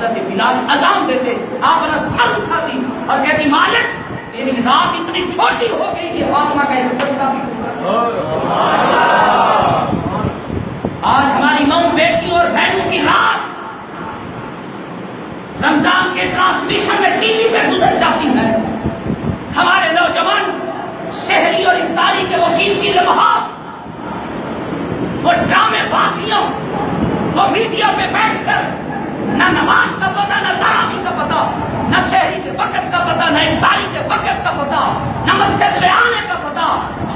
حضرت بلال اذان دیتے، آپ نے سر اٹھاتی اور کہتی مالک تیری رات اتنی چھوٹی ہو گئی کہ فاطمہ کا ایک صدقہ بھی ہوگا۔ آج ہماری ماں بیٹی اور بہنوں کی رات رمضان کے ٹرانسمیشن میں ٹی وی پہ گزر جاتی ہے۔ ہمارے نوجوان سحری اور افطاری کے وہ قیمتی لمحات، وہ ڈرامے بازیوں، وہ میڈیا پہ بیٹھ کر نہ نماز کا پتہ، نہ تراویح کا پتہ، نہ سحری کے وقت کا پتہ، نہ افطاری کے وقت کا پتہ، نہ مسجد میں آنے کا پتہ،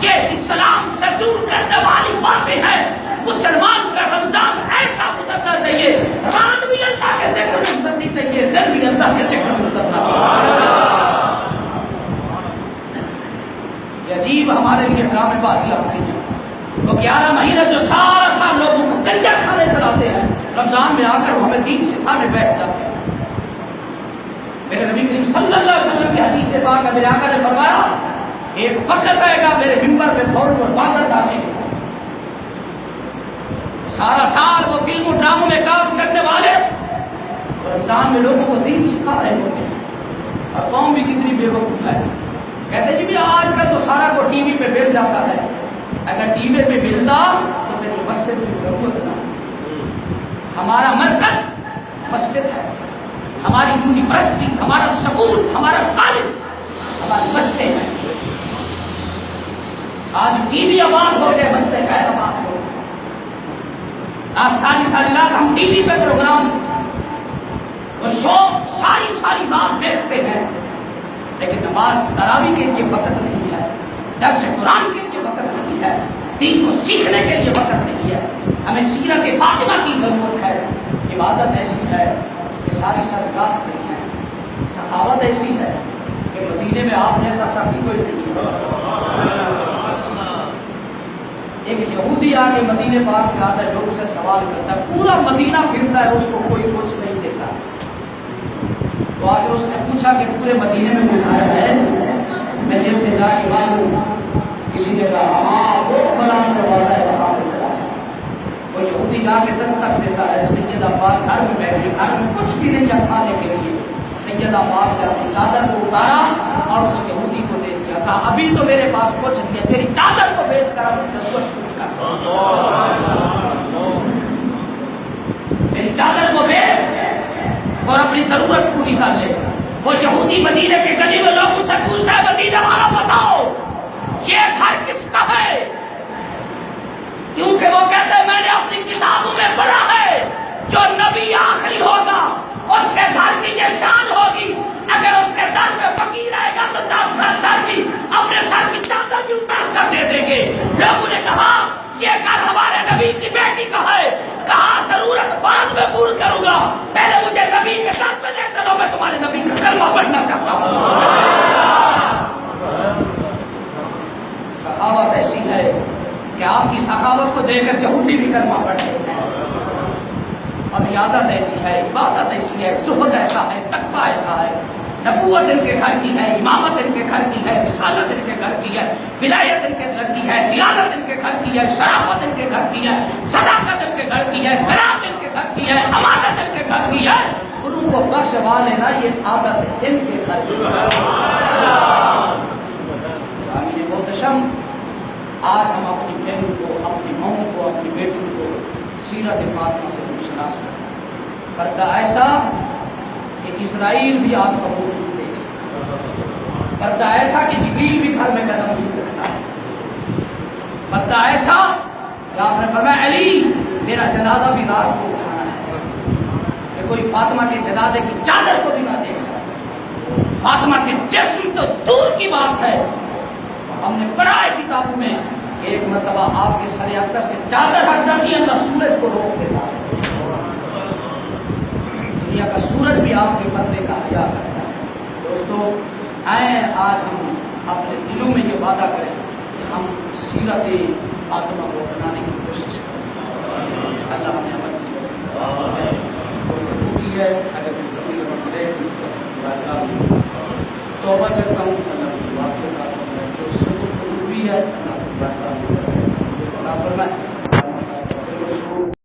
یہ اسلام سے دور کرنے والی باتیں ہیں۔ مسلمان کا رمضان ایسا گزرنا چاہیے، رات بھی اللہ کے ذکر میں گزرنی چاہیے، دن بھی اللہ کے ذکر میں گزرنا چاہیے۔ یہ عجیب ہمارے لیے ڈرامے بازی اب نہیں ہے۔ وہ 11 مہینے جو سارا سال لوگوں کو کنجر کھانے چلاتے ہیں، رمضان میں آ کر وہ ہمیں دین سکھانے بیٹھ جاتے ہیں۔ میرے نبی کریم صلی اللہ علیہ وسلم کی حدیث پاک ہے، میرے آقا نے فرمایا ایک وقت آئے گا میرے منبر پہ پھول اور بادل ناچیں گے۔ سارا سال وہ فلم و ڈراموں میں کام کرنے والے رمضان میں لوگوں کو دین سکھا رہے ہوتے ہیں، اور قوم بھی کتنی بے وقوف ہے۔ کہتے جی بھی آج کل تو سارا کو ٹی وی پہ مل جاتا ہے، اگر ٹی وی پہ ملتا تو میری مسجد کی ضرورت نہ۔ ہمارا مرکز مسجد ہے، ہماری یونیورسٹی، ہمارا سکول، ہمارا کالج، ہماری مسجدیں ہیں۔ آج ٹی وی آباد ہو گئے، مسجدیں غیر آباد ہو گئے۔ آج ساری رات ہم ٹی وی پہ پروگرام، وہ شو ساری رات دیکھتے ہیں، لیکن نماز تراویح کے لیے وقت نہیں ہے، درس قرآن کے لیے وقت نہیں ہے، دین کو سیکھنے کے لیے وقت نہیں ہے۔ ہمیں سیرت فاطمہ کی ضرورت ہے۔ عبادت ایسی ہے کہ ساری رات پڑھی ہے، سخاوت ایسی ہے کہ مدینے میں آپ جیسا سخی کوئی نہیں ہے۔ ایک یہودی آ کے مدینے پاک میں آتا ہے، لوگ اسے سوال کرتا ہے، پورا مدینہ پھرتا ہے، اس کو کوئی کچھ نہیں دیتا۔ تو آخر اس نے پوچھا کہ پورے مدینے میں بٹھایا ہے، میں جیسے جا کے مانگوں، کسی نے کہا ہاں وہ فلاں دروازہ ہے وہاں پہ چلا جائے۔ وہ یہودی جا کے دستک دیتا ہے، سیدہ پاک گھر میں بیٹھے، گھر میں کچھ بھی نہیں ہے کھانے کے لیے۔ سیدہ پاک نے اپنی چادر کو اتارا اور اس یہودی کو دے دیا، کہا ابھی تو میرے پاس کچھ نہیں ہے، میری چادر کو بیچ کر اپنی ضرورت پوری کر، میری چادر کو بیچ اور اپنی ضرورت پوری کر لے۔ وہ یہودی مدینے کے گلی میں لوگوں سے پوچھتا ہے مدینہ والا بتاؤ یہ گھر کس کا ہے؟ کیونکہ وہ کہتے ہیں میں نے اپنی کتابوں میں پڑھا ہے جو نبی آخری ہوگا اس کے گھر کی یہ شان ہوگی، اگر اس کے در میں فقیر آئے گا تو در بھی اپنے سر کی چادر بھی اتار کر دے دیں گے۔ لوگوں نے کہا یہ گھر ہمارے نبی کی بیٹی کا ہے، کہا ضرورت بعد میں پور کروں گا، پہلے مجھے نبی کے ساتھ میں لے چلو، میں تمہارے نبی کا کلمہ پڑھنا چاہتا ہوں۔ سخاوت ایسی ہے کہ آپ کی سخاوت کو دیکھ کر یہودی بھی کلمہ پڑھتے ہیں، اور ریاضت ایسی ہے، عبادت ایسی ہے، زہد ایسا ہے، تقویٰ ایسا ہے، نبوت ان کے گھر کی ہے، امامت ان کے گھر کی ہے، رسالت ان کے گھر کی ہے، ولایت ان کے گھر کی ہے، دیانت ان کے گھر کی ہے، شرافت ان کے گھر کی ہے، صداقت ان کے گھر کی ہے، قرات ان کے گھر کی ہے، امانت ان کے گھر کی ہے۔ گرو کو بخش والے نا یہ عادت ان کے گھر کی ہے۔ سامعین محتشم، آج ہم اپنی بہن کو، اپنی ماں کو، اپنی بیٹی کو سیرت فاطمہ سے مشناس کریں، پردہ ایسا کہ اسرائیل بھی آپ کا منہ نہیں دیکھ سکتا، پردہ ایسا کہ جبریل بھی گھر میں قدم نہیں رکھتا ہے، پردہ ایسا کہ آپ نے فرمایا علی میرا جنازہ بھی رات کو اٹھانا ہے، کہ کوئی فاطمہ کے جنازے کی چادر کو بھی نہ دیکھ سکتا، فاطمہ کے جسم تو دور کی بات ہے۔ ہم نے پڑھا ہے کتابوں میں ایک مرتبہ آپ کے سر اقدس سے چادر ہٹ جاتی ہے، اللہ سورج کو روک دیتا ہے، دنیا کا سورج بھی آپ کے پردے کا حیا کرتا ہے۔ دوستو آئیں آج ہم اپنے دلوں میں یہ وعدہ کریں کہ ہم سیرت فاطمہ کو اپنانے کی کوشش کریں۔ اللہ ہمیں